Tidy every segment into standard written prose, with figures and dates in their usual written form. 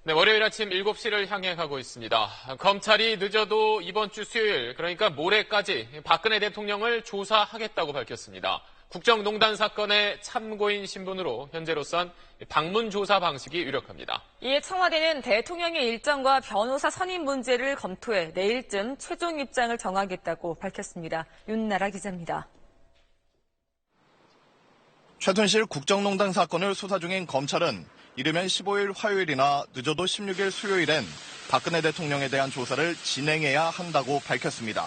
네, 월요일 아침 7시를 향해 가고 있습니다. 검찰이 늦어도 이번 주 수요일, 그러니까 모레까지 박근혜 대통령을 조사하겠다고 밝혔습니다. 국정농단 사건의 참고인 신분으로 현재로선 방문 조사 방식이 유력합니다. 이에 청와대는 대통령의 일정과 변호사 선임 문제를 검토해 내일쯤 최종 입장을 정하겠다고 밝혔습니다. 윤나라 기자입니다. 최순실 국정농단 사건을 수사 중인 검찰은 이르면 15일 화요일이나 늦어도 16일 수요일엔 박근혜 대통령에 대한 조사를 진행해야 한다고 밝혔습니다.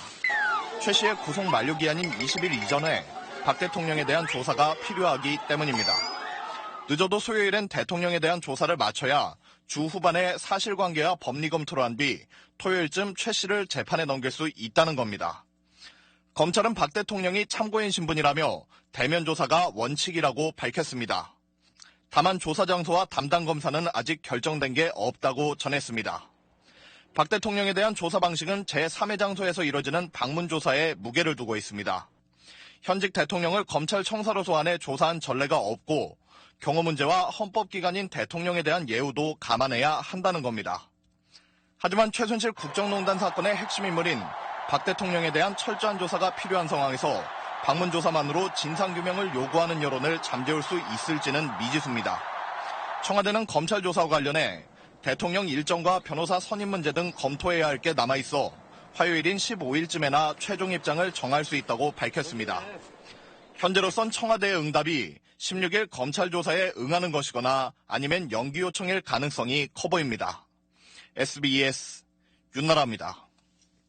최 씨의 구속 만료 기한인 20일 이전에 박 대통령에 대한 조사가 필요하기 때문입니다. 늦어도 수요일엔 대통령에 대한 조사를 마쳐야 주 후반에 사실관계와 법리 검토를 한 뒤 토요일쯤 최 씨를 재판에 넘길 수 있다는 겁니다. 검찰은 박 대통령이 참고인 신분이라며 대면 조사가 원칙이라고 밝혔습니다. 다만 조사 장소와 담당 검사는 아직 결정된 게 없다고 전했습니다. 박 대통령에 대한 조사 방식은 제3의 장소에서 이뤄지는 방문 조사에 무게를 두고 있습니다. 현직 대통령을 검찰 청사로 소환해 조사한 전례가 없고 경호 문제와 헌법기관인 대통령에 대한 예우도 감안해야 한다는 겁니다. 하지만 최순실 국정농단 사건의 핵심 인물인 박 대통령에 대한 철저한 조사가 필요한 상황에서 방문 조사만으로 진상규명을 요구하는 여론을 잠재울 수 있을지는 미지수입니다. 청와대는 검찰 조사와 관련해 대통령 일정과 변호사 선임 문제 등 검토해야 할 게 남아있어 화요일인 15일쯤에나 최종 입장을 정할 수 있다고 밝혔습니다. 현재로선 청와대의 응답이 16일 검찰 조사에 응하는 것이거나 아니면 연기 요청일 가능성이 커 보입니다. SBS 윤나라입니다.